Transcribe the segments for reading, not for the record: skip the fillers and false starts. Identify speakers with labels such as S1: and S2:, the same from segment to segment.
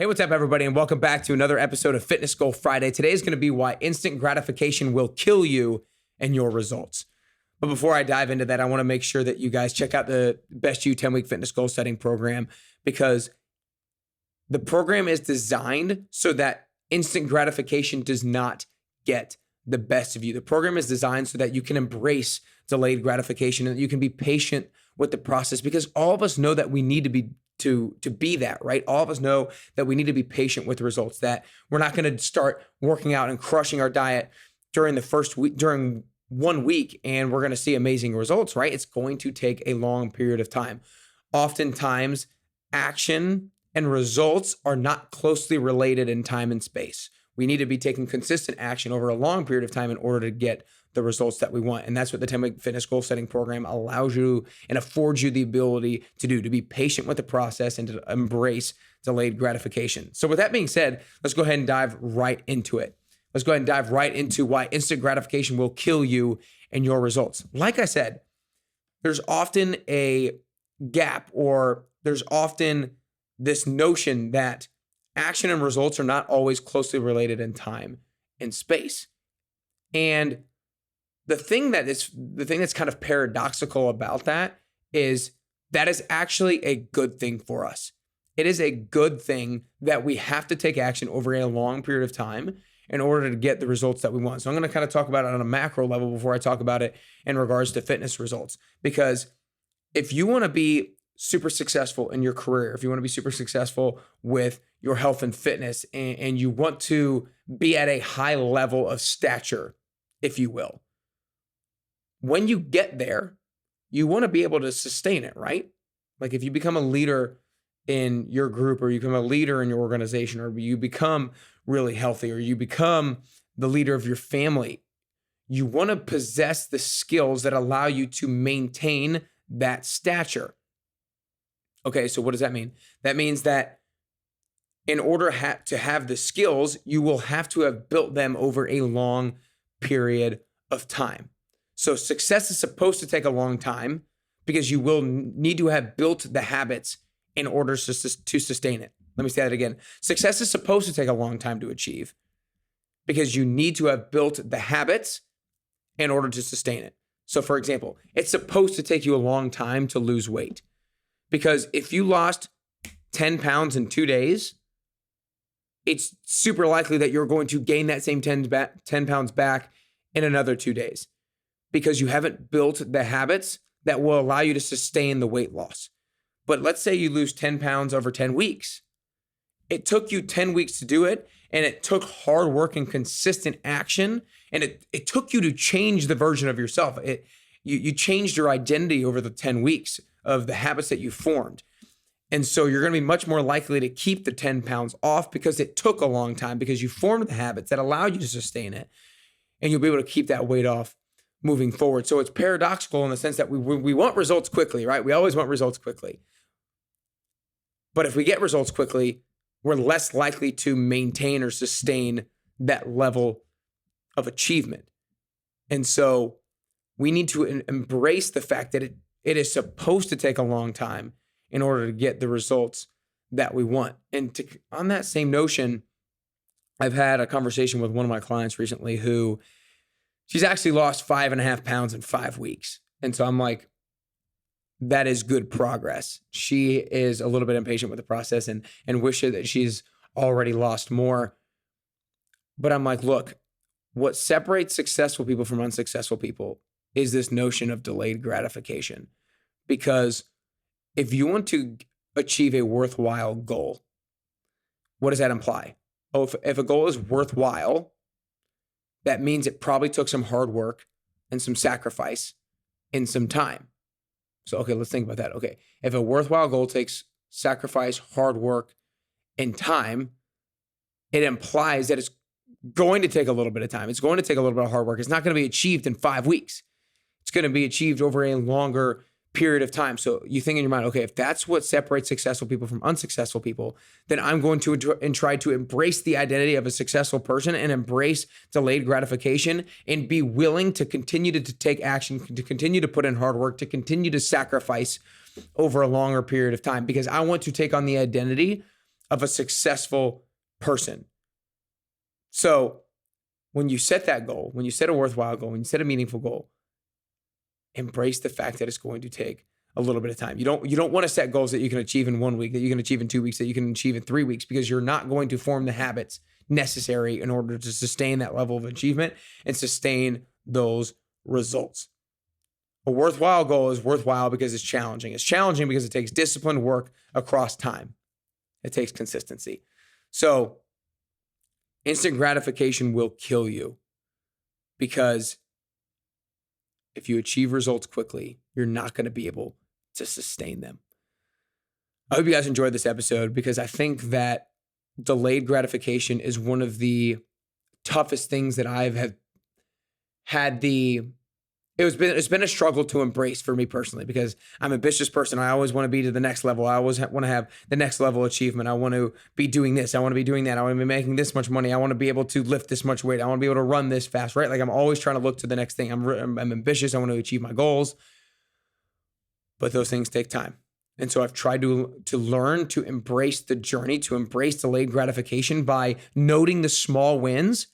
S1: Hey, what's up, everybody, and welcome back to another episode of Fitness Goal Friday. Today is going to be why instant gratification will kill you and your results. But before I dive into that, I want to make sure that you guys check out the Best You 10-Week Fitness Goal Setting Program, because the program is designed so that instant gratification does not get the best of you. The program is designed so that you can embrace delayed gratification and that you can be patient with the process, because all of us know that we need to be that, right? All of us know that we need to be patient with the results, that we're not going to start working out and crushing our diet during the first week, during 1 week, and we're going to see amazing results, right? It's going to take a long period of time. Oftentimes, action and results are not closely related in time and space. We need to be taking consistent action over a long period of time in order to get the results that we want. And that's what the 10-Week Fitness Goal Setting Program allows you and affords you the ability to do, to be patient with the process and to embrace delayed gratification. So with that being said, let's go ahead and dive right into it. Let's go ahead and dive right into why instant gratification will kill you and your results. Like I said, there's often a gap, or there's often this notion that action and results are not always closely related in time and space. And the thing that's kind of paradoxical about that is actually a good thing for us. It is a good thing that we have to take action over a long period of time in order to get the results that we want. So I'm going to kind of talk about it on a macro level before I talk about it in regards to fitness results. Because if you want to be super successful in your career, if you want to be super successful with your health and fitness, and you want to be at a high level of stature, if you will, when you get there, you want to be able to sustain it, right? Like if you become a leader in your group, or you become a leader in your organization, or you become really healthy, or you become the leader of your family, you want to possess the skills that allow you to maintain that stature. Okay, so what does that mean? That means that in order to have the skills, you will have to have built them over a long period of time. So success is supposed to take a long time, because you will need to have built the habits in order to sustain it. Let me say that again. Success is supposed to take a long time to achieve, because you need to have built the habits in order to sustain it. So for example, it's supposed to take you a long time to lose weight, because if you lost 10 pounds in 2 days, it's super likely that you're going to gain that same 10 pounds back in another 2 days, because you haven't built the habits that will allow you to sustain the weight loss. But let's say you lose 10 pounds over 10 weeks. It took you 10 weeks to do it, and it took hard work and consistent action, and it took you to change the version of yourself. You changed your identity over the 10 weeks of the habits that you formed. And so you're going to be much more likely to keep the 10 pounds off, because it took a long time, because you formed the habits that allowed you to sustain it, and you'll be able to keep that weight off moving forward. So it's paradoxical in the sense that we want results quickly, right? We always want results quickly. But if we get results quickly, we're less likely to maintain or sustain that level of achievement. And so we need to embrace the fact that it is supposed to take a long time in order to get the results that we want. And on that same notion, I've had a conversation with one of my clients recently who, she's actually lost 5.5 pounds in 5 weeks. And so I'm like, that is good progress. She is a little bit impatient with the process and wishes that she's already lost more. But I'm like, look, what separates successful people from unsuccessful people is this notion of delayed gratification. Because if you want to achieve a worthwhile goal, what does that imply? Oh, if a goal is worthwhile, that means it probably took some hard work and some sacrifice and some time. So, okay, let's think about that. Okay, if a worthwhile goal takes sacrifice, hard work, and time, it implies that it's going to take a little bit of time. It's going to take a little bit of hard work. It's not going to be achieved in 5 weeks. It's going to be achieved over a longer period of time. So you think in your mind, okay, if that's what separates successful people from unsuccessful people, then I'm going to try to embrace the identity of a successful person and embrace delayed gratification and be willing to continue to take action, to continue to put in hard work, to continue to sacrifice over a longer period of time, because I want to take on the identity of a successful person. So when you set that goal, when you set a worthwhile goal, when you set a meaningful goal, embrace the fact that it's going to take a little bit of time. You don't want to set goals that you can achieve in 1 week, that you can achieve in 2 weeks, that you can achieve in 3 weeks, because you're not going to form the habits necessary in order to sustain that level of achievement and sustain those results. A worthwhile goal is worthwhile because it's challenging. It's challenging because it takes disciplined work across time. It takes consistency. So instant gratification will kill you, because if you achieve results quickly, you're not going to be able to sustain them. I hope you guys enjoyed this episode, because I think that delayed gratification is one of the toughest things that I've had it's been a struggle to embrace for me personally, because I'm an ambitious person. I always want to be to the next level. I always want to have the next level achievement. I want to be doing this. I want to be doing that. I want to be making this much money. I want to be able to lift this much weight. I want to be able to run this fast, right? Like, I'm always trying to look to the next thing. I'm ambitious. I want to achieve my goals, but those things take time. And so I've tried to learn to embrace the journey, to embrace delayed gratification by noting the small wins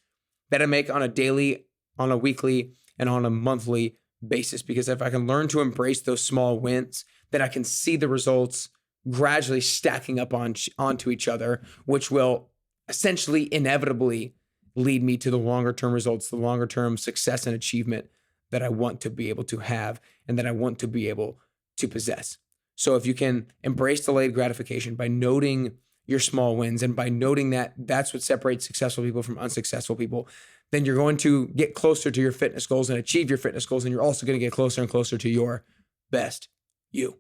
S1: that I make on a daily, on a weekly, and on a monthly basis. Because if I can learn to embrace those small wins, then I can see the results gradually stacking up onto each other, which will essentially inevitably lead me to the longer term results, the longer term success and achievement that I want to be able to have and that I want to be able to possess. So if you can embrace delayed gratification by noting your small wins and by noting that that's what separates successful people from unsuccessful people, then you're going to get closer to your fitness goals and achieve your fitness goals. And you're also going to get closer and closer to your best you.